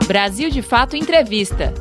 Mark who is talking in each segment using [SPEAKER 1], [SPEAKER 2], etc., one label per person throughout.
[SPEAKER 1] Brasil de Fato Entrevista.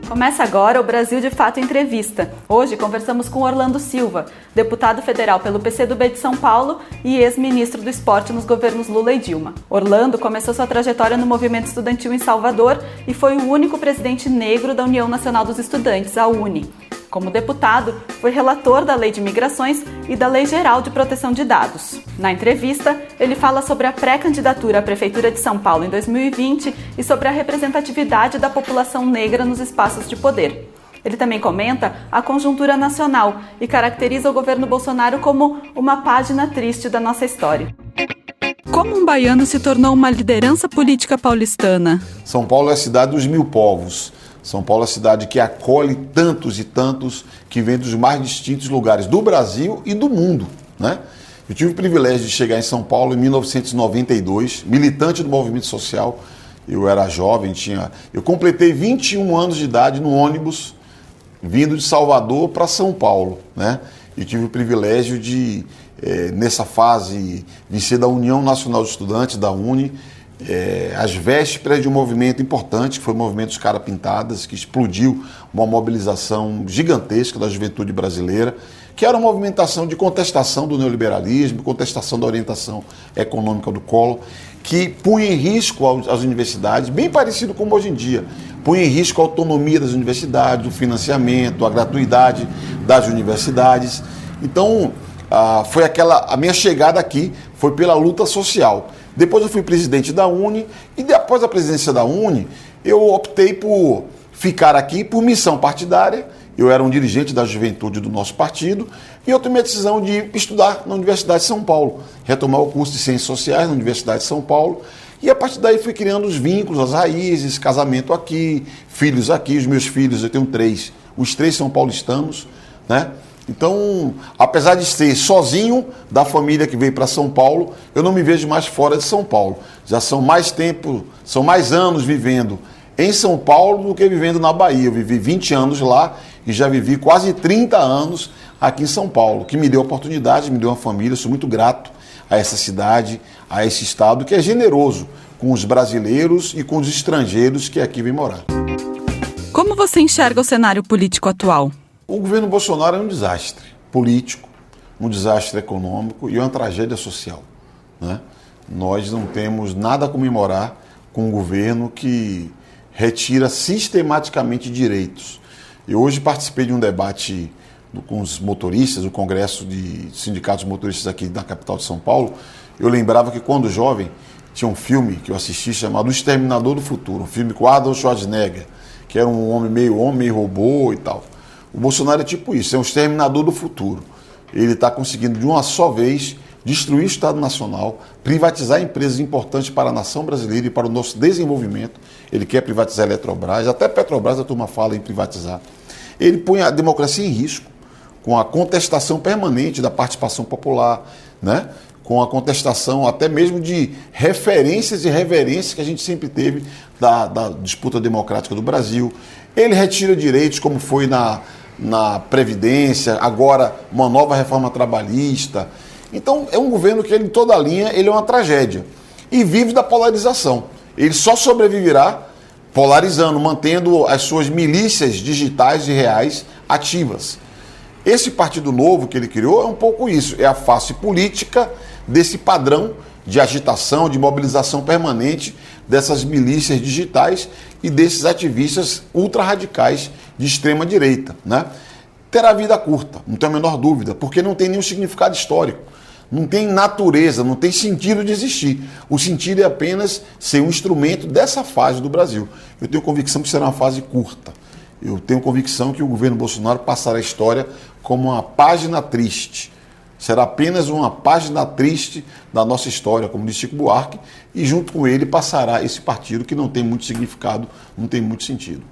[SPEAKER 2] Começa agora o Brasil de Fato Entrevista. Hoje conversamos com Orlando Silva, deputado federal pelo PCdoB de São Paulo e ex-ministro do Esporte nos governos Lula e Dilma. Orlando começou sua trajetória no movimento estudantil em Salvador e foi o único presidente negro da União Nacional dos Estudantes, a UNE. Como deputado, foi relator da Lei de Migrações e da Lei Geral de Proteção de Dados. Na entrevista, ele fala sobre a pré-candidatura à Prefeitura de São Paulo em 2020 e sobre a representatividade da população negra nos espaços de poder. Ele também comenta a conjuntura nacional e caracteriza o governo Bolsonaro como uma página triste da nossa história. Como um baiano se tornou uma liderança política paulistana?
[SPEAKER 3] São Paulo é a cidade dos mil povos. São Paulo é a cidade que acolhe tantos e tantos que vêm dos mais distintos lugares do Brasil e do mundo, né? Eu tive o privilégio de chegar em São Paulo em 1992, militante do movimento social. Eu era jovem, eu completei 21 anos de idade no ônibus vindo de Salvador para São Paulo, né? E tive o privilégio de, nessa fase, de ser da União Nacional de Estudantes, da UNE, às vésperas de um movimento importante, que foi o movimento dos Caras Pintadas, que explodiu uma mobilização gigantesca da juventude brasileira, que era uma movimentação de contestação do neoliberalismo, contestação da orientação econômica do Collor, que punha em risco as universidades, bem parecido como hoje em dia, punha em risco a autonomia das universidades, o financiamento, a gratuidade das universidades. Então, a minha chegada aqui foi pela luta social. Depois eu fui presidente da UNE e depois da presidência da UNE eu optei por ficar aqui por missão partidária. Eu era um dirigente da juventude do nosso partido e eu tomei a decisão de estudar na Universidade de São Paulo, retomar o curso de Ciências Sociais na Universidade de São Paulo e a partir daí fui criando os vínculos, as raízes, casamento aqui, filhos aqui, os meus filhos, eu tenho 3, os 3 são paulistanos, né? Então, apesar de ser sozinho da família que veio para São Paulo, eu não me vejo mais fora de São Paulo. Já são mais anos vivendo em São Paulo do que vivendo na Bahia. Eu vivi 20 anos lá e já vivi quase 30 anos aqui em São Paulo, que me deu oportunidade, me deu uma família. Eu sou muito grato a essa cidade, a esse estado que é generoso com os brasileiros e com os estrangeiros que aqui vêm morar.
[SPEAKER 2] Como você enxerga o cenário político atual?
[SPEAKER 3] O governo Bolsonaro é um desastre político, um desastre econômico e uma tragédia social, né? Nós não temos nada a comemorar com um governo que retira sistematicamente direitos. Eu hoje participei de um debate com os motoristas, do Congresso de Sindicatos Motoristas aqui da capital de São Paulo. Eu lembrava que quando jovem tinha um filme que eu assisti chamado O Exterminador do Futuro, um filme com Arnold Schwarzenegger, que era um homem, meio robô e tal. O Bolsonaro é tipo isso, é um exterminador do futuro. Ele está conseguindo de uma só vez destruir o Estado Nacional, privatizar empresas importantes para a nação brasileira e para o nosso desenvolvimento. Ele quer privatizar a Eletrobras, até a Petrobras a turma fala em privatizar. Ele põe a democracia em risco, com a contestação permanente da participação popular, né? Com a contestação até mesmo de referências e reverências que a gente sempre teve da disputa democrática do Brasil. Ele retira direitos, como foi na Previdência, agora uma nova reforma trabalhista. Então é um governo que, em toda a linha, ele é uma tragédia. E vive da polarização. Ele só sobreviverá polarizando, mantendo as suas milícias digitais e reais ativas. Esse Partido Novo que ele criou é um pouco isso, é a face política desse padrão de agitação, de mobilização permanente dessas milícias digitais e desses ativistas ultra-radicais de extrema-direita, né? Terá vida curta, não tenho a menor dúvida, porque não tem nenhum significado histórico, não tem natureza, não tem sentido de existir. O sentido é apenas ser um instrumento dessa fase do Brasil. Eu tenho convicção que será uma fase curta. Eu tenho convicção que o governo Bolsonaro passará a história como uma página triste. Será apenas uma página triste da nossa história, como diz Chico Buarque, e junto com ele passará esse partido que não tem muito significado, não tem muito sentido.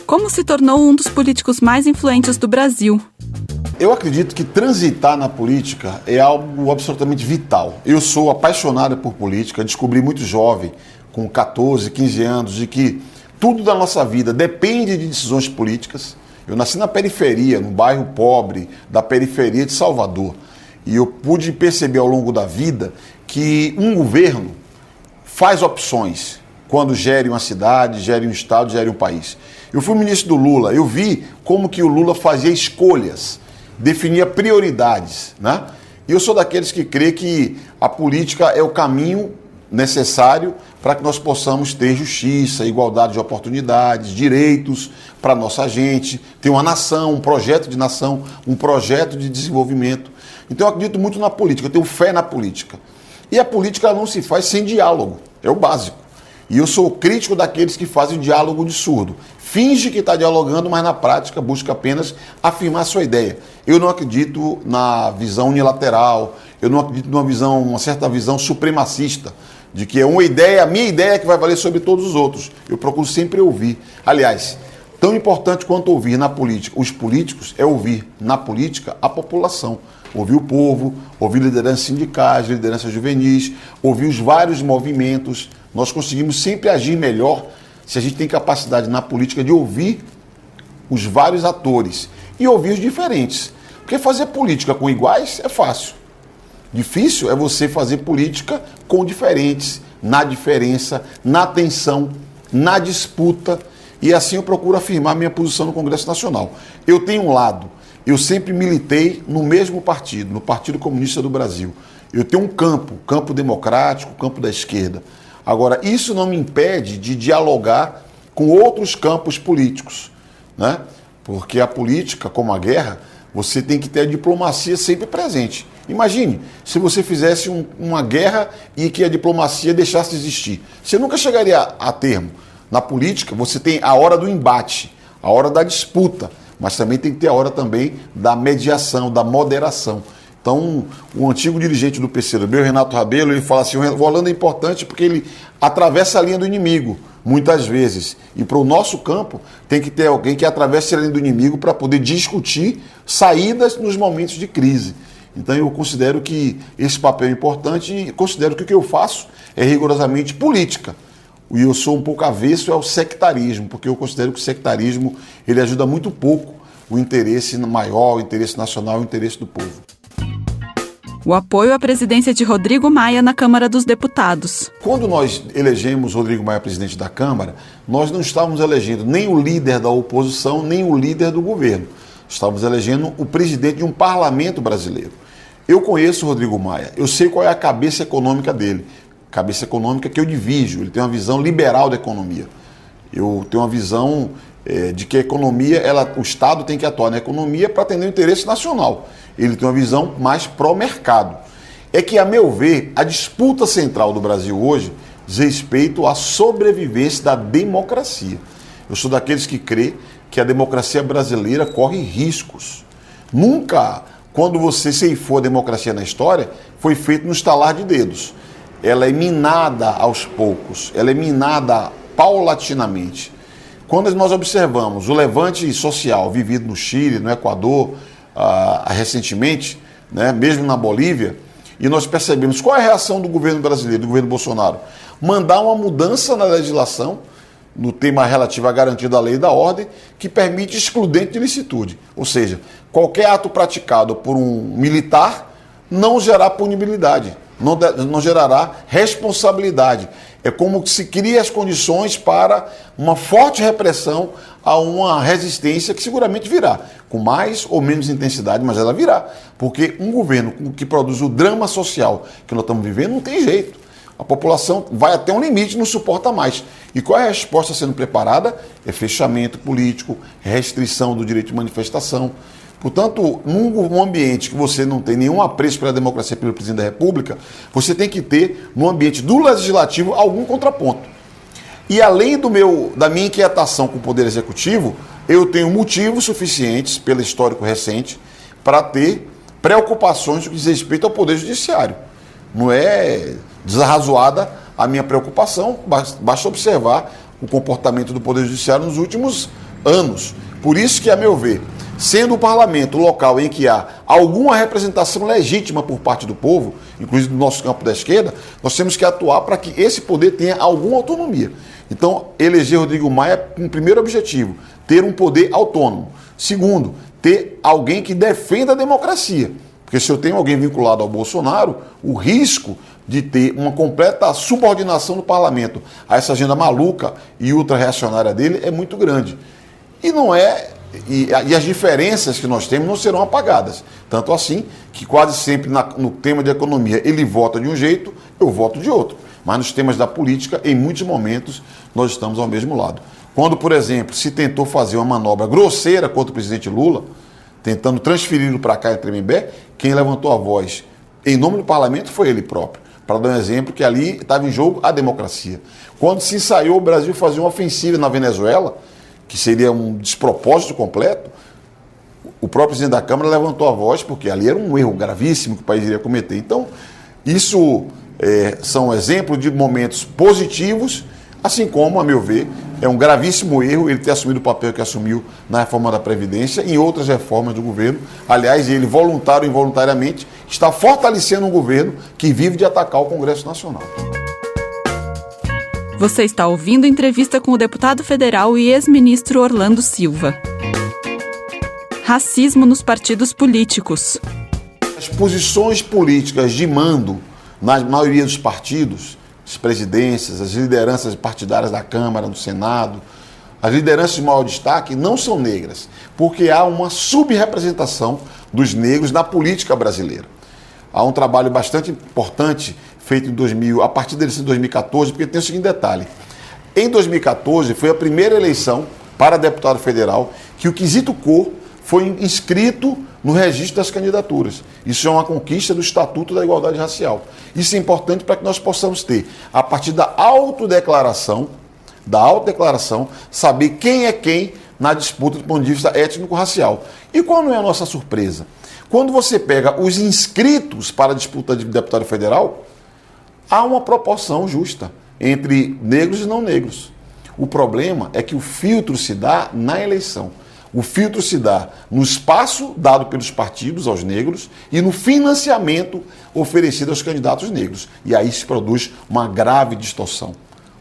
[SPEAKER 2] Como se tornou um dos políticos mais influentes do Brasil?
[SPEAKER 3] Eu acredito que transitar na política é algo absolutamente vital. Eu sou apaixonado por política, descobri muito jovem, com 14, 15 anos, de que tudo da nossa vida depende de decisões políticas. Eu nasci na periferia, num bairro pobre da periferia de Salvador. E eu pude perceber ao longo da vida que um governo faz opções quando gere uma cidade, gere um estado, gere um país. Eu fui ministro do Lula, eu vi como que o Lula fazia escolhas, definia prioridades, né? E eu sou daqueles que crê que a política é o caminho necessário para que nós possamos ter justiça, igualdade de oportunidades, direitos para a nossa gente, ter uma nação, um projeto de nação, um projeto de desenvolvimento. Então eu acredito muito na política, eu tenho fé na política. E a política não se faz sem diálogo, é o básico. E eu sou crítico daqueles que fazem diálogo de surdo. Finge que está dialogando, mas na prática busca apenas afirmar sua ideia. Eu não acredito na visão unilateral, eu não acredito uma certa visão supremacista, de que é uma ideia, a minha ideia que vai valer sobre todos os outros. Eu procuro sempre ouvir. Aliás, tão importante quanto ouvir na política os políticos é ouvir na política a população. Ouvir o povo, ouvir lideranças sindicais, lideranças juvenis, ouvir os vários movimentos. Nós conseguimos sempre agir melhor se a gente tem capacidade na política de ouvir os vários atores e ouvir os diferentes. Porque fazer política com iguais é fácil. Difícil é você fazer política com diferentes, na diferença, na tensão, na disputa. E assim eu procuro afirmar minha posição no Congresso Nacional. Eu tenho um lado. Eu sempre militei no mesmo partido, no Partido Comunista do Brasil. Eu tenho um campo democrático, campo da esquerda. Agora, isso não me impede de dialogar com outros campos políticos, né? Porque a política, como a guerra, você tem que ter a diplomacia sempre presente. Imagine se você fizesse uma guerra e que a diplomacia deixasse de existir. Você nunca chegaria a termo. Na política, você tem a hora do embate, a hora da disputa, mas também tem que ter a hora também da mediação, da moderação. Então, o antigo dirigente do PCdoB, o Renato Rabelo, ele fala assim, o Orlando é importante porque ele atravessa a linha do inimigo, muitas vezes. E para o nosso campo, tem que ter alguém que atravesse a linha do inimigo para poder discutir saídas nos momentos de crise. Então, eu considero que esse papel é importante e considero que o que eu faço é rigorosamente política. E eu sou um pouco avesso ao sectarismo, porque eu considero que o sectarismo ele ajuda muito pouco o interesse maior, o interesse nacional, o interesse do povo.
[SPEAKER 2] O apoio à presidência de Rodrigo Maia na Câmara dos Deputados.
[SPEAKER 3] Quando nós elegemos Rodrigo Maia presidente da Câmara, nós não estávamos elegendo nem o líder da oposição, nem o líder do governo. Estávamos elegendo o presidente de um parlamento brasileiro. Eu conheço o Rodrigo Maia, eu sei qual é a cabeça econômica dele. Cabeça econômica que eu divido, ele tem uma visão liberal da economia. Eu tenho uma visão de que a economia, o Estado tem que atuar na economia para atender o interesse nacional. Ele tem uma visão mais pró-mercado. É que, a meu ver, a disputa central do Brasil hoje diz respeito à sobrevivência da democracia. Eu sou daqueles que crê que a democracia brasileira corre riscos. Nunca, quando você ceifou a democracia na história, foi feito no estalar de dedos. Ela é minada aos poucos, ela é minada paulatinamente. Quando nós observamos o levante social vivido no Chile, no Equador, recentemente, né, mesmo na Bolívia, e nós percebemos qual é a reação do governo brasileiro, do governo Bolsonaro, mandar uma mudança na legislação, no tema relativo à garantia da lei e da ordem, que permite excludente de licitude. Ou seja, qualquer ato praticado por um militar não gerará punibilidade, não gerará responsabilidade. É como que se cria as condições para uma forte repressão a uma resistência que seguramente virá, com mais ou menos intensidade, mas ela virá. Porque um governo que produz o drama social que nós estamos vivendo não tem jeito. A população vai até um limite, não suporta mais. E qual é a resposta sendo preparada? É fechamento político, restrição do direito de manifestação. Portanto, num ambiente que você não tem nenhum apreço pela democracia pelo presidente da República, você tem que ter, no ambiente do Legislativo, algum contraponto. E além da minha inquietação com o Poder Executivo, eu tenho motivos suficientes, pelo histórico recente, para ter preocupações no que diz respeito ao Poder Judiciário. Não é desarrazoada a minha preocupação, basta observar o comportamento do Poder Judiciário nos últimos anos. Por isso que, a meu ver, sendo o parlamento o local em que há alguma representação legítima por parte do povo, inclusive do nosso campo da esquerda, nós temos que atuar para que esse poder tenha alguma autonomia. Então, eleger Rodrigo Maia com o primeiro objetivo, ter um poder autônomo. Segundo, ter alguém que defenda a democracia. Porque se eu tenho alguém vinculado ao Bolsonaro, o risco de ter uma completa subordinação do parlamento a essa agenda maluca e ultra-reacionária dele é muito grande. E não é. E as diferenças que nós temos não serão apagadas. Tanto assim que quase sempre no tema de economia ele vota de um jeito, eu voto de outro. Mas nos temas da política, em muitos momentos, nós estamos ao mesmo lado. Quando, por exemplo, se tentou fazer uma manobra grosseira contra o presidente Lula, tentando transferi-lo para cá em Tremembé, quem levantou a voz em nome do parlamento foi ele próprio. Para dar um exemplo, que ali estava em jogo a democracia. Quando se ensaiou o Brasil fazer uma ofensiva na Venezuela, que seria um despropósito completo, o próprio presidente da Câmara levantou a voz, porque ali era um erro gravíssimo que o país iria cometer. Então, isso são exemplos de momentos positivos, assim como, a meu ver, é um gravíssimo erro ele ter assumido o papel que assumiu na reforma da Previdência e em outras reformas do governo. Aliás, ele, voluntário ou involuntariamente, está fortalecendo um governo que vive de atacar o Congresso Nacional.
[SPEAKER 2] Você está ouvindo entrevista com o deputado federal e ex-ministro Orlando Silva. Racismo nos partidos políticos.
[SPEAKER 3] As posições políticas de mando na maioria dos partidos, as presidências, as lideranças partidárias da Câmara, do Senado, as lideranças de maior destaque não são negras, porque há uma subrepresentação dos negros na política brasileira. Há um trabalho bastante importante feito a partir da eleição de 2014, porque tem o seguinte detalhe. Em 2014 foi a primeira eleição para deputado federal que o quesito cor foi inscrito no registro das candidaturas. Isso é uma conquista do Estatuto da Igualdade Racial. Isso é importante para que nós possamos ter, a partir da autodeclaração, saber quem é quem na disputa do ponto de vista étnico-racial. E qual não é a nossa surpresa? Quando você pega os inscritos para a disputa de deputado federal, há uma proporção justa entre negros e não negros. O problema é que o filtro se dá na eleição. O filtro se dá no espaço dado pelos partidos aos negros e no financiamento oferecido aos candidatos negros. E aí se produz uma grave distorção,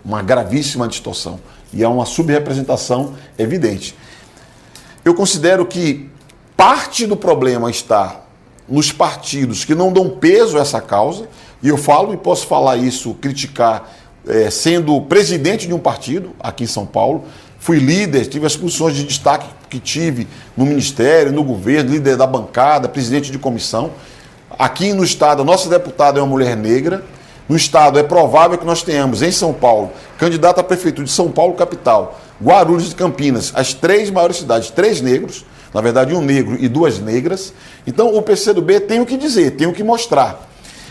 [SPEAKER 3] uma gravíssima distorção. E é uma subrepresentação evidente. Eu considero que parte do problema está nos partidos que não dão peso a essa causa, e eu falo e posso falar isso, criticar, sendo presidente de um partido aqui em São Paulo. Fui líder, tive as posições de destaque que tive no Ministério, no governo, líder da bancada, presidente de comissão. Aqui no Estado, a nossa deputada é uma mulher negra. No Estado, é provável que nós tenhamos, em São Paulo, candidato à Prefeitura de São Paulo, capital, Guarulhos e Campinas, as 3 maiores cidades, 3 negros, na verdade, um negro e 2 negras. Então, o PCdoB tem o que dizer, tem o que mostrar.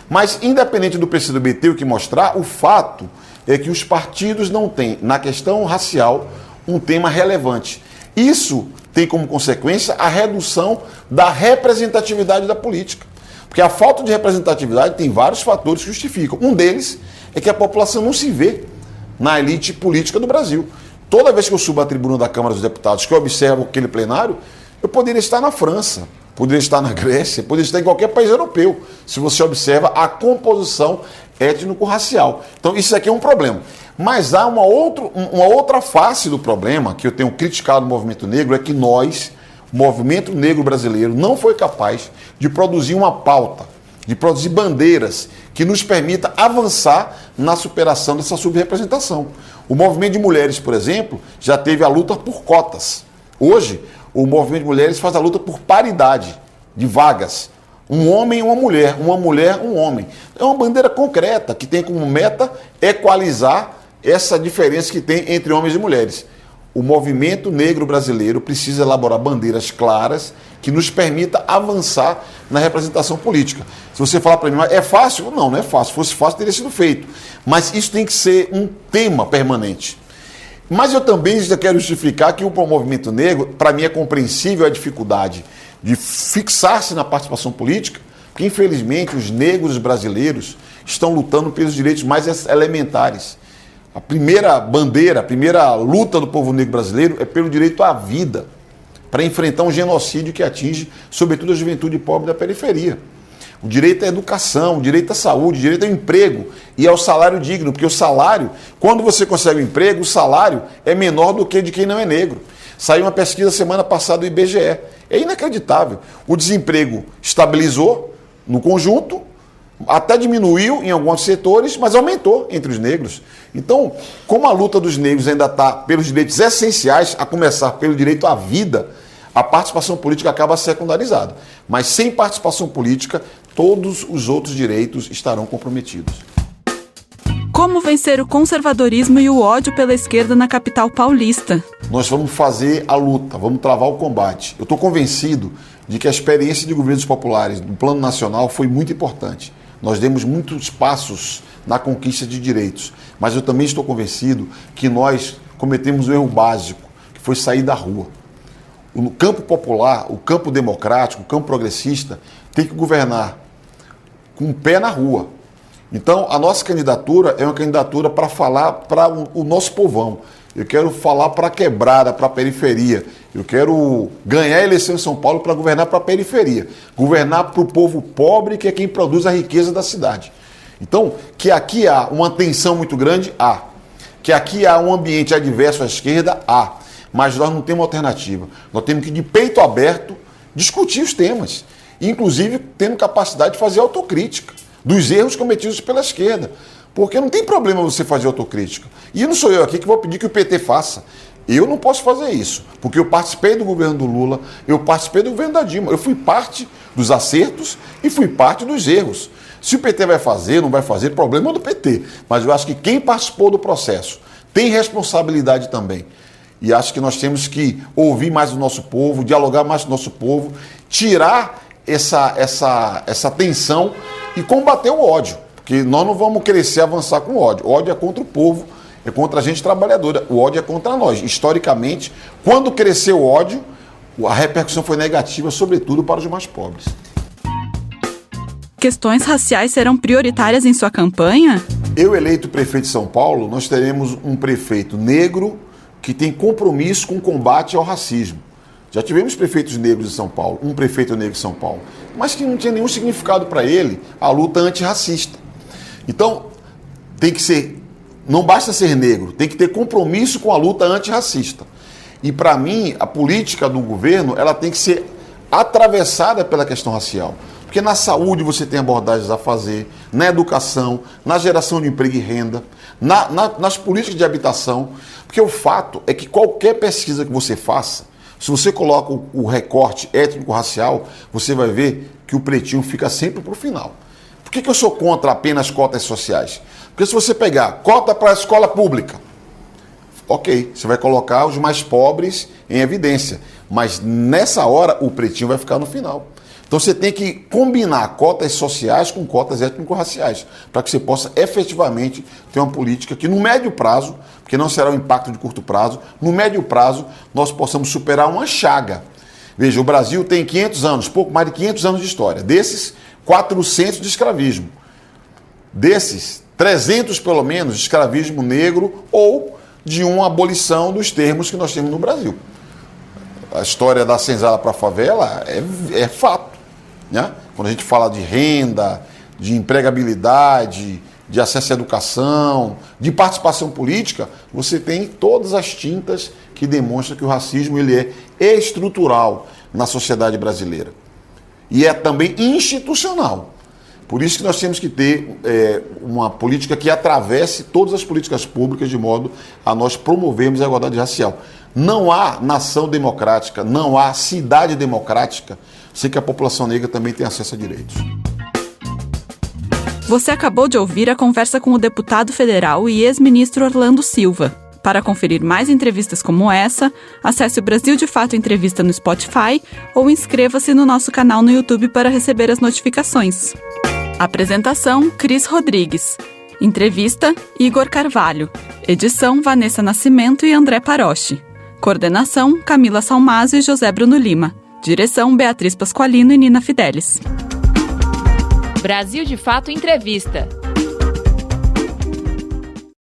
[SPEAKER 3] Mas, independente do PCdoB ter o que mostrar, o fato é que os partidos não têm, na questão racial, um tema relevante. Isso tem como consequência a redução da representatividade da política. Porque a falta de representatividade tem vários fatores que justificam. Um deles é que a população não se vê na elite política do Brasil. Toda vez que eu subo à tribuna da Câmara dos Deputados, que eu observo aquele plenário, eu poderia estar na França, poderia estar na Grécia, poderia estar em qualquer país europeu, se você observa a composição étnico-racial. Então isso aqui é um problema. Mas há uma outra face do problema que eu tenho criticado no movimento negro, é que nós, o movimento negro brasileiro, não foi capaz de produzir uma pauta, de produzir bandeiras que nos permita avançar na superação dessa subrepresentação. O movimento de mulheres, por exemplo, já teve a luta por cotas. Hoje, o movimento de mulheres faz a luta por paridade de vagas. Um homem e uma mulher, um homem. É uma bandeira concreta que tem como meta equalizar essa diferença que tem entre homens e mulheres. O movimento negro brasileiro precisa elaborar bandeiras claras que nos permita avançar na representação política. Se você falar para mim, é fácil? Não, não é fácil. Se fosse fácil, teria sido feito. Mas isso tem que ser um tema permanente. Mas eu também quero justificar que o movimento negro, para mim, é compreensível a dificuldade de fixar-se na participação política, porque, infelizmente, os negros brasileiros estão lutando pelos direitos mais elementares. A primeira bandeira, a primeira luta do povo negro brasileiro é pelo direito à vida, para enfrentar um genocídio que atinge, sobretudo, a juventude pobre da periferia. O direito à educação, o direito à saúde, o direito ao emprego e ao salário digno, porque o salário, quando você consegue um emprego, o salário é menor do que de quem não é negro. Saiu uma pesquisa semana passada do IBGE. É inacreditável. O desemprego estabilizou no conjunto Até diminuiu em alguns setores, mas aumentou entre os negros. Então, como a luta dos negros ainda está pelos direitos essenciais, a começar pelo direito à vida, a participação política acaba secundarizada. Mas sem participação política, todos os outros direitos estarão comprometidos.
[SPEAKER 2] Como vencer o conservadorismo e o ódio pela esquerda na capital paulista?
[SPEAKER 3] Nós vamos fazer a luta, vamos travar o combate. Eu estou convencido de que a experiência de governos populares no plano nacional foi muito importante. Nós demos muitos passos na conquista de direitos, mas eu também estou convencido que nós cometemos um erro básico, que foi sair da rua. O campo popular, o campo democrático, o campo progressista tem que governar com o pé na rua. Então, a nossa candidatura é uma candidatura para falar para o nosso povão. Eu quero falar para a quebrada, para a periferia. Eu quero ganhar a eleição em São Paulo para governar para a periferia. Governar para o povo pobre, que é quem produz a riqueza da cidade. Então, que aqui há uma tensão muito grande, há. Que aqui há um ambiente adverso à esquerda, há. Mas nós não temos alternativa. Nós temos que, de peito aberto, discutir os temas. Inclusive, tendo capacidade de fazer autocrítica dos erros cometidos pela esquerda. Porque não tem problema você fazer autocrítica. E não sou eu aqui que vou pedir que o PT faça. Eu não posso fazer isso, porque eu participei do governo do Lula, eu participei do governo da Dilma, eu fui parte dos acertos e fui parte dos erros. Se o PT vai fazer, não vai fazer, problema é do PT. Mas eu acho que quem participou do processo tem responsabilidade também. E acho que nós temos que ouvir mais o nosso povo, dialogar mais com o nosso povo, tirar essa tensão e combater o ódio. Porque nós não vamos crescer, avançar com ódio. O ódio é contra o povo, é contra a gente trabalhadora. O ódio é contra nós. Historicamente, quando cresceu o ódio, a repercussão foi negativa, sobretudo para os mais pobres.
[SPEAKER 2] Questões raciais serão prioritárias em sua campanha?
[SPEAKER 3] Eu, eleito prefeito de São Paulo, nós teremos um prefeito negro que tem compromisso com o combate ao racismo. Já tivemos prefeitos negros em São Paulo, um prefeito negro em São Paulo, mas que não tinha nenhum significado para ele a luta antirracista. Então, tem que ser, não basta ser negro, tem que ter compromisso com a luta antirracista. E para mim, a política do governo, ela tem que ser atravessada pela questão racial. Porque na saúde você tem abordagens a fazer, na educação, na geração de emprego e renda, nas políticas de habitação. Porque o fato é que qualquer pesquisa que você faça, se você coloca o recorte étnico-racial, você vai ver que o pretinho fica sempre para o final. Por que eu sou contra apenas cotas sociais? Porque se você pegar cota para a escola pública, ok, você vai colocar os mais pobres em evidência, mas nessa hora o pretinho vai ficar no final. Então você tem que combinar cotas sociais com cotas étnico-raciais, para que você possa efetivamente ter uma política que no médio prazo, porque não será um impacto de curto prazo, no médio prazo nós possamos superar uma chaga. Veja, o Brasil tem 500 anos, pouco mais de 500 anos de história. Desses, 400 de escravismo. Desses, 300 pelo menos de escravismo negro ou de uma abolição dos termos que nós temos no Brasil. A história da senzala para a favela é fato. Né? Quando a gente fala de renda, de empregabilidade, de acesso à educação, de participação política, você tem todas as tintas que demonstram que o racismo ele é estrutural na sociedade brasileira. E é também institucional. Por isso que nós temos que ter uma política que atravesse todas as políticas públicas de modo a nós promovermos a igualdade racial. Não há nação democrática, não há cidade democrática sem que a população negra também tenha acesso a direitos.
[SPEAKER 2] Você acabou de ouvir a conversa com o deputado federal e ex-ministro Orlando Silva. Para conferir mais entrevistas como essa, acesse o Brasil de Fato Entrevista no Spotify ou inscreva-se no nosso canal no YouTube para receber as notificações. Apresentação, Cris Rodrigues. Entrevista, Igor Carvalho. Edição, Vanessa Nascimento e André Paroche. Coordenação, Camila Salmazo e José Bruno Lima. Direção, Beatriz Pasqualino e Nina Fidelis.
[SPEAKER 1] Brasil de Fato Entrevista.